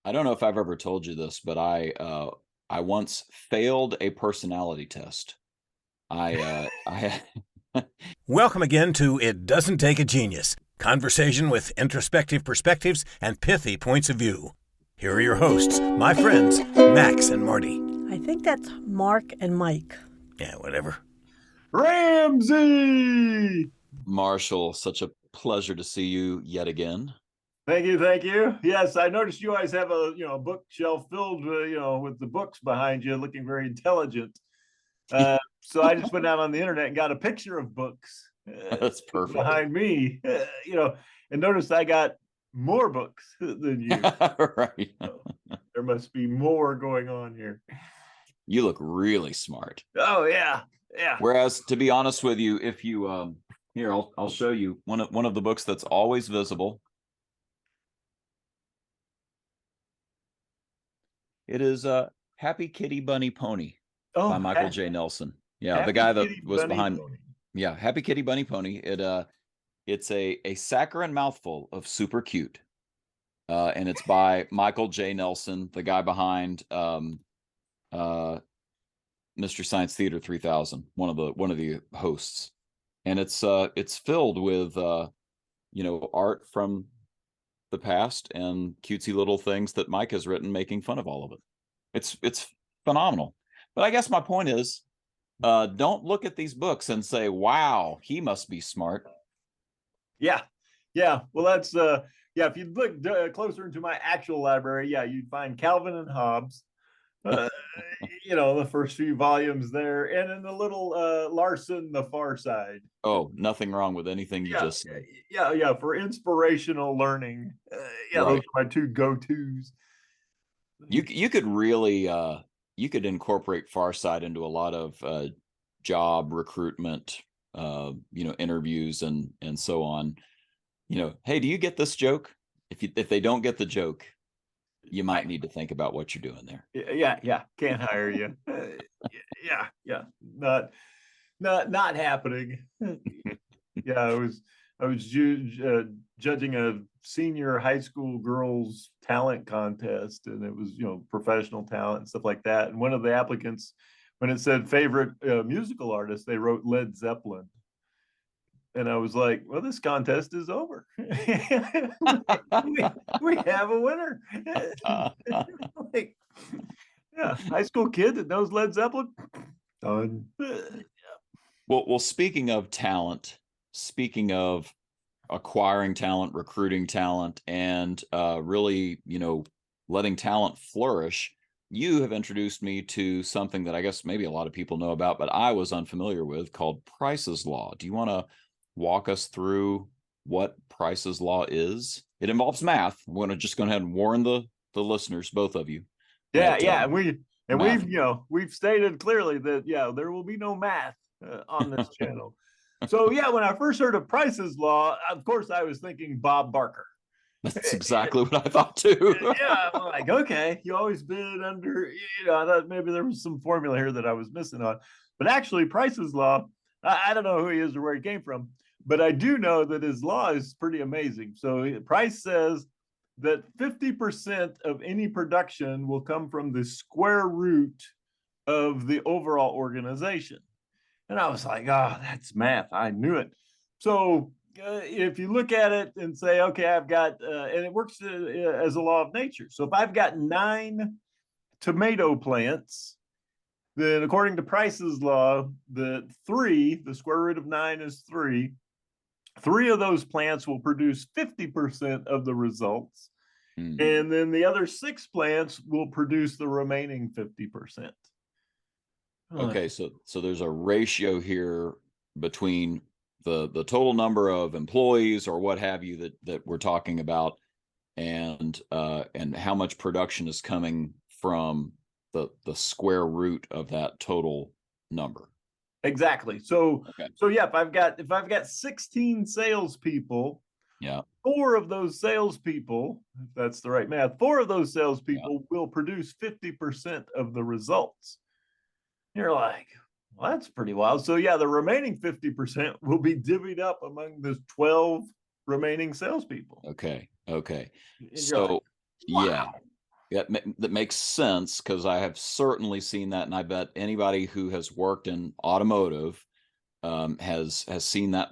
I don't know if I've ever told you this, but I once failed a personality test. I Welcome again to It Doesn't Take a Genius, conversation with introspective perspectives and pithy points of view. Here are your hosts, my friends, Max and Marty. I think that's Mark and Mike. Yeah, whatever. Ramsey! Marshall, such a pleasure to see you yet again. Thank you, thank you. Yes, I noticed you always have a bookshelf filled with the books behind you, looking very intelligent. So I just went out on the internet and got a picture of books. That's perfect. Behind me, and noticed I got more books than you. Right. So there must be more going on here. You look really smart. Oh yeah. Whereas, to be honest with you, if you here, I'll show you one of the books that's always visible. It is Happy Kitty Bunny Pony by Michael J. Nelson. Yeah, the guy that was behind. Pony. Yeah, Happy Kitty Bunny Pony. It's a saccharine mouthful of super cute, and it's by Michael J. Nelson, the guy behind Mystery Science Theater 3000, one of the hosts, and it's filled with art from the past and cutesy little things that Mike has written, making fun of all of it. It's phenomenal. But I guess my point is, don't look at these books and say, "Wow, he must be smart." Yeah. Well, that's if you look closer into my actual library, you'd find Calvin and Hobbes. The first few volumes there, and in the little Larson, The Far Side. Oh, nothing wrong with anything you just said. Yeah, for inspirational learning. Right. Those are my two go-tos. You could really you could incorporate Far Side into a lot of job recruitment, interviews and so on. Hey, do you get this joke? If they don't get the joke, you might need to think about what you're doing there. Yeah. Can't hire you. Yeah. Not happening. Yeah, I was judging a senior high school girls talent contest, and it was professional talent and stuff like that. And one of the applicants, when it said favorite musical artist, they wrote Led Zeppelin. And I was like, well, this contest is over. we have a winner. High school kid that knows Led Zeppelin. Done. Well, speaking of talent, speaking of acquiring talent, recruiting talent, and really, letting talent flourish, you have introduced me to something that I guess maybe a lot of people know about, but I was unfamiliar with, called Price's Law. Do you want to walk us through what Price's Law is? It involves math. I'm going to just go ahead and warn the listeners, both of you. Yeah. We've stated clearly that there will be no math on this channel. So when I first heard of Price's Law, of course I was thinking Bob Barker. That's exactly what I thought too. I'm like, okay, you always bid under. I thought maybe there was some formula here that I was missing on, but actually Price's Law, I don't know who he is or where he came from, but I do know that his law is pretty amazing. So Price says that 50% of any production will come from the square root of the overall organization. And I was like, oh, that's math. I knew it. So if you look at it and say, okay, I've got, and it works as a law of nature. So if I've got 9 tomato plants, then according to Price's Law, the square root of 9 is 3. 3 of those plants will produce 50% of the results. And then the other 6 plants will produce the remaining 50%. Okay, so there's a ratio here between the total number of employees or what have you that we're talking about, and how much production is coming from the square root of that total number. Exactly. So if I've got 16 salespeople, 4 of those salespeople, if that's the right math, 4 of those salespeople will produce 50% of the results. You're like, well, that's pretty wild. So the remaining 50% will be divvied up among the 12 remaining salespeople. Okay. And So like, wow. Yeah, that makes sense because I have certainly seen that, and I bet anybody who has worked in automotive has seen that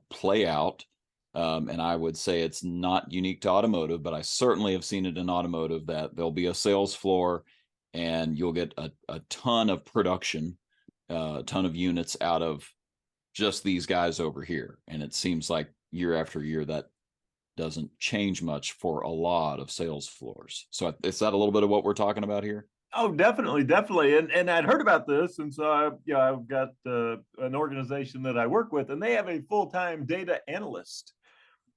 play out. And I would say it's not unique to automotive, but I certainly have seen it in automotive that there'll be a sales floor, and you'll get a ton of production, a ton of units out of just these guys over here. And it seems like year after year that doesn't change much for a lot of sales floors. So is that a little bit of what we're talking about here? Oh, definitely, definitely. And I'd heard about this, and so I've got an organization that I work with, and they have a full-time data analyst.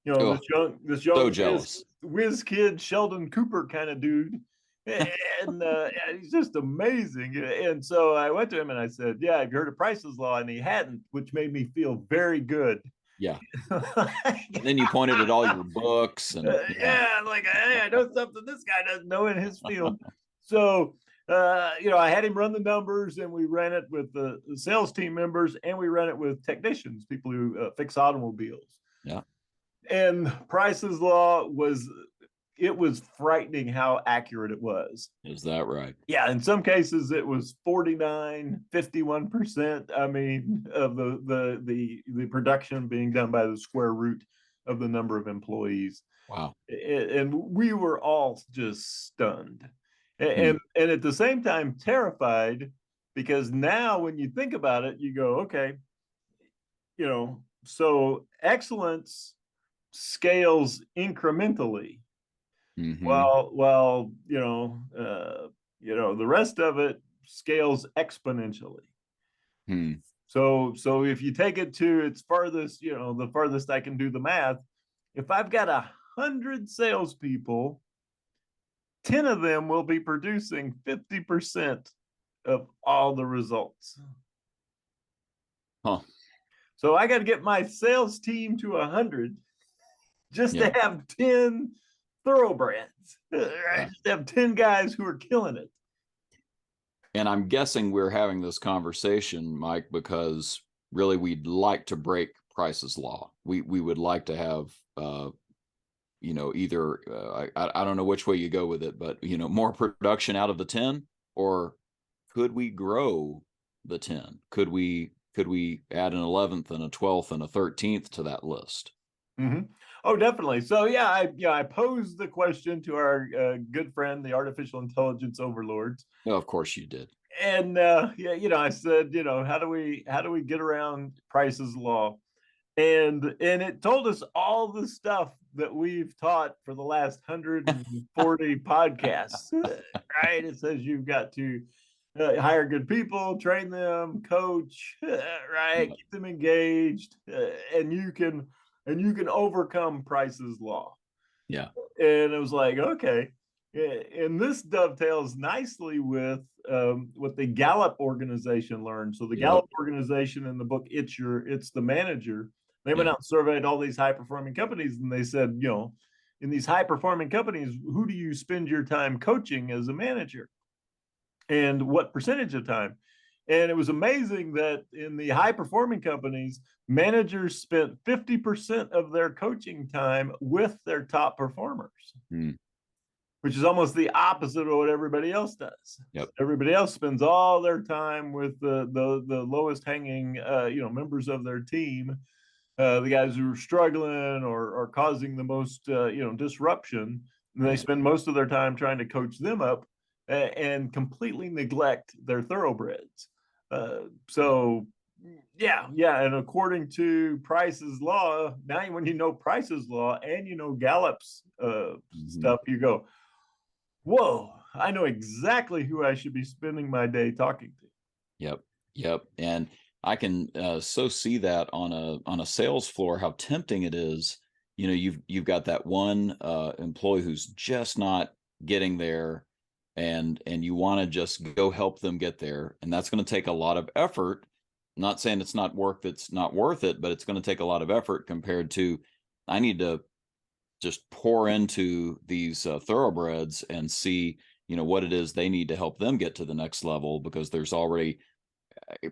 You know, Oh, this so young jealous. whiz kid, Sheldon Cooper kind of dude, and he's just amazing. And so I went to him and I said, "Yeah, have you heard of Price's Law?" And he hadn't, which made me feel very good. Yeah. And then you pointed at all your books and yeah. Yeah, like, hey, I know something this guy doesn't know in his field. So, I had him run the numbers, and we ran it with the sales team members, and we ran it with technicians, people who fix automobiles. Yeah. And Price's Law was frightening how accurate it was. Is that right? Yeah, in some cases it was 49, 51%. I mean, of the production being done by the square root of the number of employees. Wow. And we were all just stunned. Hmm. And at the same time terrified, because now when you think about it, you go, okay, so excellence scales incrementally. Hmm. Well, the rest of it scales exponentially. Hmm. So if you take it to its farthest, the farthest I can do the math, if I've got 100 salespeople, 10 of them will be producing 50% of all the results. Huh. So I got to get my sales team to 100 just Yeah. to have 10 thoroughbreds, right? Yeah. Just to have 10 guys who are killing it. And I'm guessing we're having this conversation, Mike, because really we'd like to break Price's Law. We would like to have either I don't know which way you go with it, but more production out of the 10, or could we grow the 10? Could we add an 11th and a 12th and a 13th to that list? Mm-hmm. Oh, definitely. So I posed the question to our good friend, the artificial intelligence overlords. No, of course you did. And I said, how do we get around Price's Law? And it told us all the stuff that we've taught for the last 140 podcasts, right? It says you've got to hire good people, train them, coach, right? Yeah. Keep them engaged, and you can overcome Price's Law. Yeah. And it was like, okay. And this dovetails nicely with what the Gallup organization learned. So the Yep. Gallup organization, in the book It's the Manager, they went Yeah. out and surveyed all these high performing companies, and they said, in these high performing companies, who do you spend your time coaching as a manager, and what percentage of time? And it was amazing that in the high performing companies, managers spent 50% of their coaching time with their top performers. Hmm. Which is almost the opposite of what everybody else does. Yep. Everybody else spends all their time with the lowest hanging members of their team, the guys who are struggling or causing the most disruption. And they spend most of their time trying to coach them up and completely neglect their thoroughbreds. So yeah, and according to Price's Law, now when you know Price's Law and Gallup's stuff, you go, whoa, I know exactly who I should be spending my day talking to. Yep. And I can so see that on a sales floor, how tempting it is. You've got that one employee who's just not getting there, and you want to just go help them get there, and that's going to take a lot of effort. I'm not saying it's not work that's not worth it, but it's going to take a lot of effort compared to I need to just pour into these thoroughbreds and see what it is they need to help them get to the next level, because there's already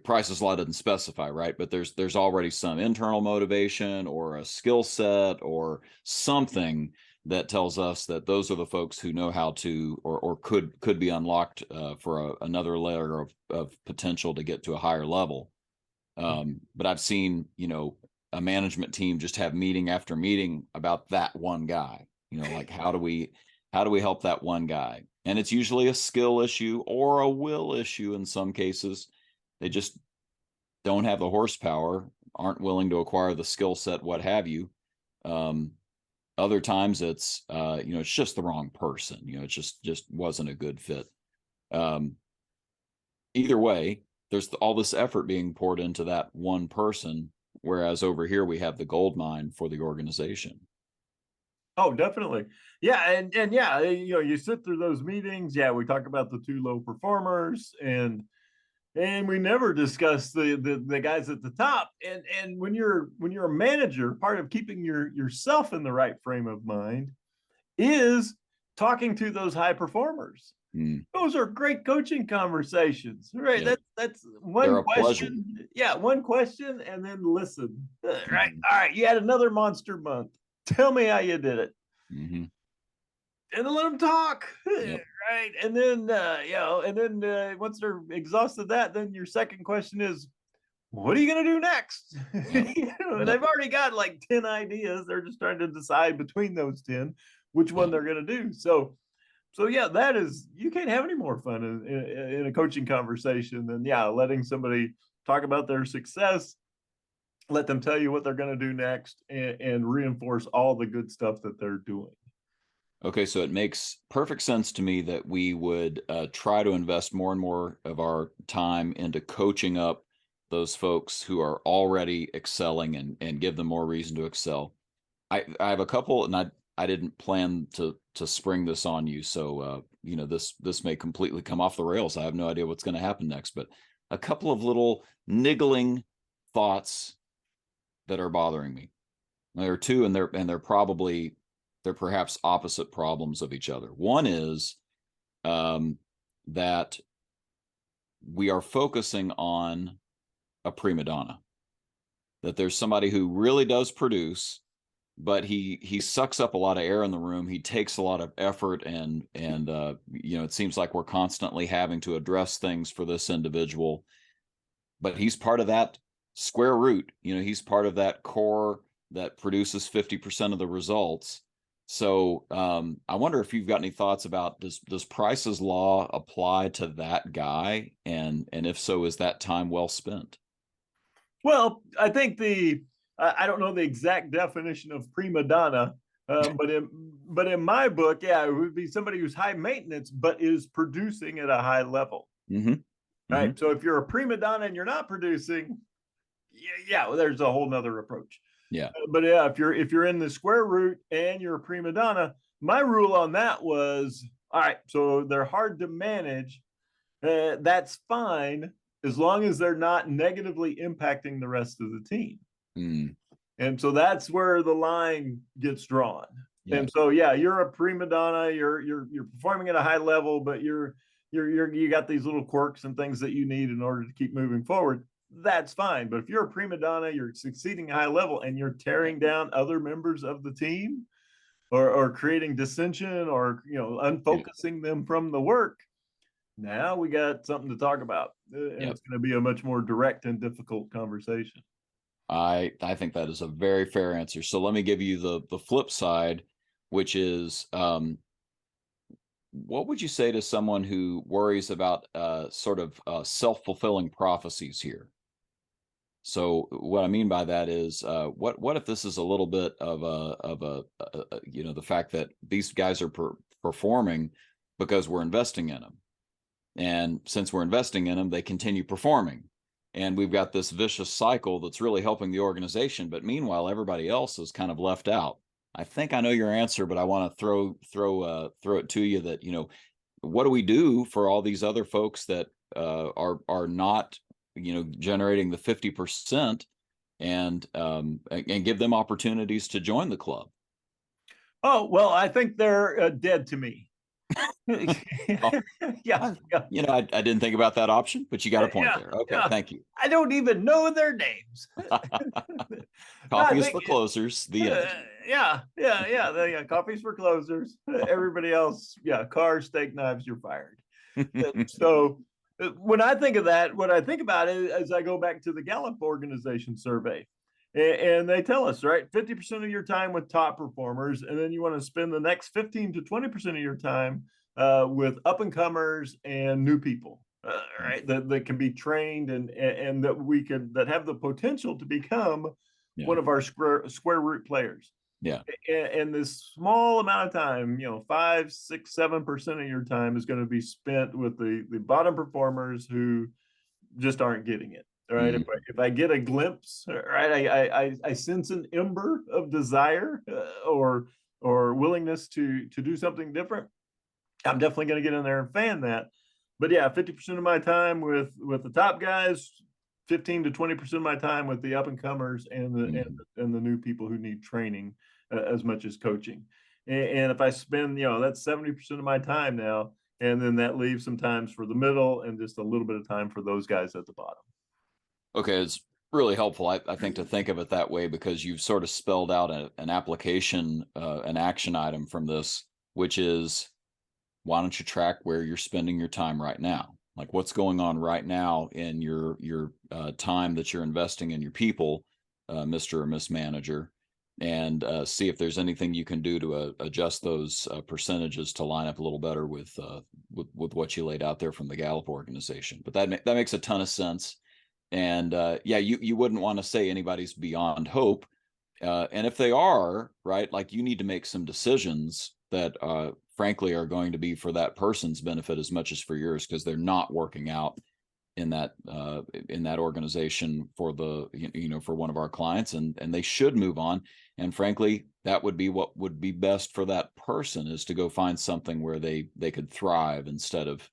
Price's Law doesn't specify, right? But there's already some internal motivation or a skill set or something that tells us that those are the folks who know how to, or could be unlocked for another layer of potential to get to a higher level. But I've seen, a management team just have meeting after meeting about that one guy, like how do we help that one guy? And it's usually a skill issue or a will issue in some cases. They just don't have the horsepower, aren't willing to acquire the skill set, what have you. Other times it's, it's just the wrong person. It just wasn't a good fit. Either way, there's all this effort being poured into that one person, whereas over here we have the gold mine for the organization. Oh, definitely. Yeah, and yeah, you sit through those meetings. Yeah, we talk about the two low performers, and we never discuss the guys at the top. And when you're a manager, part of keeping yourself in the right frame of mind is talking to those high performers. Those are great coaching conversations, right? Yep. That's one They're a question. pleasure. Yeah, one question, and then listen. Right. All right. You had another monster month. Tell me how you did it. And then let them talk. Yep. Right. And then, once they're exhausted that, then your second question is, what are you going to do next? Yep. They've already got like 10 ideas. They're just trying to decide between those 10 which one they're going to do. So yeah, that is, you can't have any more fun in a coaching conversation than letting somebody talk about their success, let them tell you what they're going to do next, and reinforce all the good stuff that they're doing. Okay, so it makes perfect sense to me that we would try to invest more and more of our time into coaching up those folks who are already excelling and give them more reason to excel. I have a couple, and I didn't plan to spring this on you, so this may completely come off the rails. I have no idea what's going to happen next, but a couple of little niggling thoughts that are bothering me. There are two, and they're perhaps opposite problems of each other. One is that we are focusing on a prima donna, that there's somebody who really does produce, but he sucks up a lot of air in the room. He takes a lot of effort, and it seems like we're constantly having to address things for this individual, but he's part of that square root. He's part of that core that produces 50% of the results. So I wonder if you've got any thoughts about, does Price's law apply to that guy, and if so, is that time well spent? Well, I think I don't know the exact definition of prima donna, but in my book, it would be somebody who's high maintenance but is producing at a high level. Right. So if you're a prima donna and you're not producing, well, there's a whole nother approach. But if you're in the square root and you're a prima donna, my rule on that was, all right, so they're hard to manage. That's fine, as long as they're not negatively impacting the rest of the team. And so that's where the line gets drawn. And so, you're a prima donna, you're performing at a high level, but you got these little quirks and things that you need in order to keep moving forward. That's fine. But if you're a prima donna, you're succeeding at high level, and you're tearing down other members of the team, or creating dissension, or unfocusing them from the work, now we got something to talk about. And it's going to be a much more direct and difficult conversation. I think that is a very fair answer. So let me give you the flip side, which is, what would you say to someone who worries about sort of self-fulfilling prophecies here? So what I mean by that is, what if this is a little bit of the fact that these guys are performing because we're investing in them, and since we're investing in them, they continue performing, and we've got this vicious cycle that's really helping the organization, but meanwhile everybody else is kind of left out. I think I know your answer, but I want to throw it to you that, what do we do for all these other folks that are not, generating the 50%, and give them opportunities to join the club? Oh, well, I think they're dead to me. I didn't think about that option, but you got a point there. Okay, thank you. I don't even know their names. Coffee is for closers. The end. Yeah. Coffee's for closers. Everybody else, car, steak knives, you're fired. So when I think of that, what I think about it is I go back to the Gallup organization survey. And they tell us, right, 50% of your time with top performers, and then you want to spend the next 15 to 20% of your time with up and comers and new people, right, that can be trained and that have the potential to become one of our square root players. Yeah. And this small amount of time, 5, 6, 7% of your time is going to be spent with the bottom performers who just aren't getting it. Right. Mm-hmm. If I get a glimpse, right, I sense an ember of desire or willingness to do something different, I'm definitely going to get in there and fan that. But yeah, 50% of my time with the top guys, 15 to 20% of my time with the up and comers and the new people who need training as much as coaching. And if I spend, that's 70% of my time now, and then that leaves some times for the middle and just a little bit of time for those guys at the bottom. Okay, it's really helpful, I think, to think of it that way, because you've sort of spelled out an application, an action item from this, which is, why don't you track where you're spending your time right now? Like, what's going on right now in your time that you're investing in your people, Mr. or Miss Manager, and see if there's anything you can do to adjust those percentages to line up a little better with what you laid out there from the Gallup organization. But that makes a ton of sense. And you wouldn't want to say anybody's beyond hope. And if they are, right, like, you need to make some decisions that frankly are going to be for that person's benefit as much as for yours, because they're not working out in that organization for for one of our clients, and they should move on. And frankly, that would be what would be best for that person, is to go find something where they could thrive instead of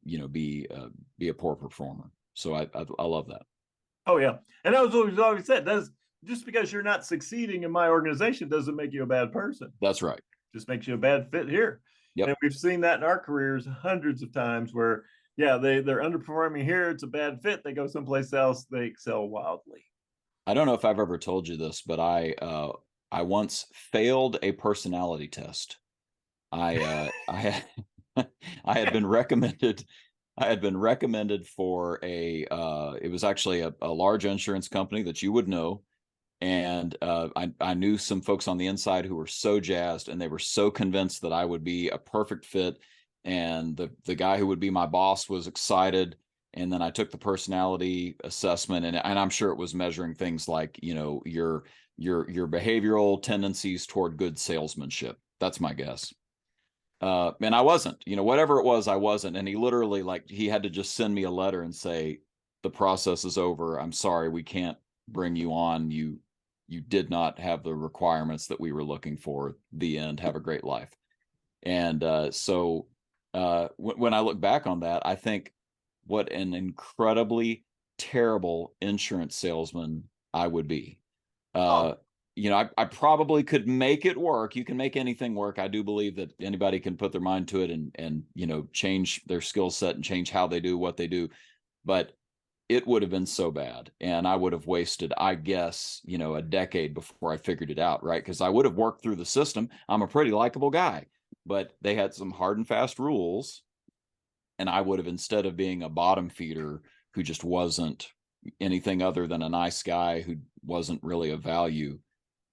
be a poor performer. So I love that. Oh yeah, and I was always said, that's just because you're not succeeding in my organization doesn't make you a bad person. That's right. Just makes you a bad fit here. Yep. And we've seen that in our careers hundreds of times where, they're underperforming here. It's a bad fit. They go someplace else. They excel wildly. I don't know if I've ever told you this, but I once failed a personality test. I had been recommended. I had been recommended for it was actually a large insurance company that you would know. And I knew some folks on the inside who were so jazzed, and they were so convinced that I would be a perfect fit. And the guy who would be my boss was excited. And then I took the personality assessment, and I'm sure it was measuring things like, your behavioral tendencies toward good salesmanship. That's my guess. And I wasn't, whatever it was, I wasn't. And he literally, he had to just send me a letter and say, the process is over. I'm sorry, we can't bring you on. You did not have the requirements that we were looking for. The end. Have a great life. And so when I look back on that, I think what an incredibly terrible insurance salesman I would be. I probably could make it work. You can make anything work. I do believe that anybody can put their mind to it and change their skill set and change how they do what they do. But it would have been so bad. And I would have wasted, I guess, a decade before I figured it out, right? Because I would have worked through the system. I'm a pretty likable guy, but they had some hard and fast rules. And I would have, instead of being a bottom feeder who just wasn't anything other than a nice guy who wasn't really of value,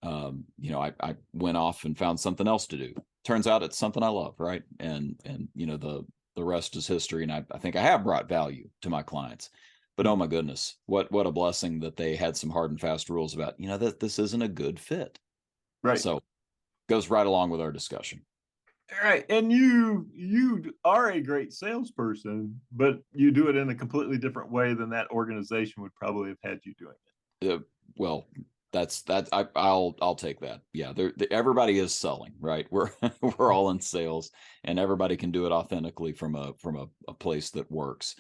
I went off and found something else to do. Turns out it's something I love, right? And the rest is history. And I think I have brought value to my clients. But oh my goodness, what a blessing that they had some hard and fast rules about, that this isn't a good fit. Right. So goes right along with our discussion. All right. And you are a great salesperson, but you do it in a completely different way than that organization would probably have had you doing it. Well, that's I'll take that. Yeah, everybody is selling, right? We're all in sales, and everybody can do it authentically from a place that works.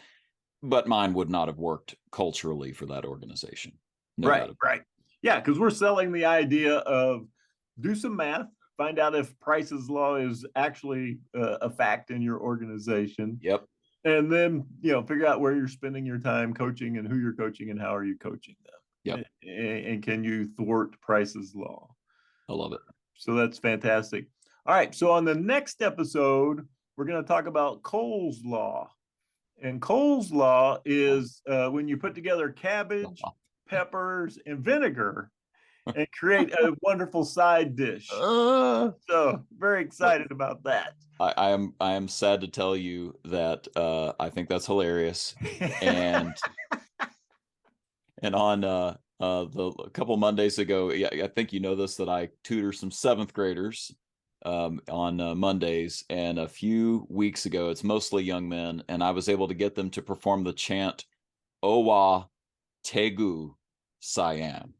But mine would not have worked culturally for that organization. No right. Yeah, because we're selling the idea of do some math, find out if Price's Law is actually a fact in your organization. Yep. And then, figure out where you're spending your time coaching and who you're coaching and how are you coaching them. Yep. And can you thwart Price's Law? I love it. So that's fantastic. All right. So on the next episode, we're going to talk about Cole's Law. And Cole's Law is when you put together cabbage, peppers, and vinegar and create a wonderful side dish. So very excited about that. I am sad to tell you that I think that's hilarious. And on a couple Mondays ago, yeah, I think you know this, that I tutor some 7th graders on Mondays, and a few weeks ago, it's mostly young men, and I was able to get them to perform the chant Owa Tegu Siam,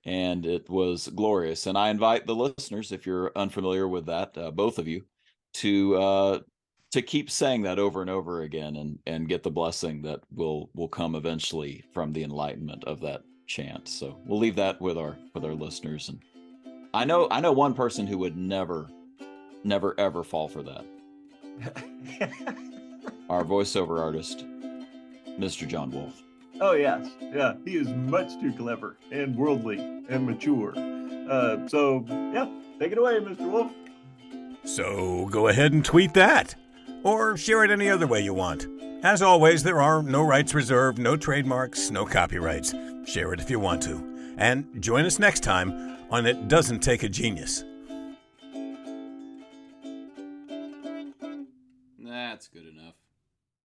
and it was glorious. And I invite the listeners, if you're unfamiliar with that, both of you, to keep saying that over and over again, and get the blessing that will come eventually from the enlightenment of that chant. So we'll leave that with our listeners. And I know one person who would never ever fall for that. Our voiceover artist, Mr. John Wolf. Oh yes, yeah, he is much too clever and worldly and mature. So yeah, take it away, Mr. Wolf. So go ahead and tweet that, or share it any other way you want. As always, there are no rights reserved, no trademarks, no copyrights. Share it if you want to. And join us next time on It Doesn't Take a Genius. That's good enough.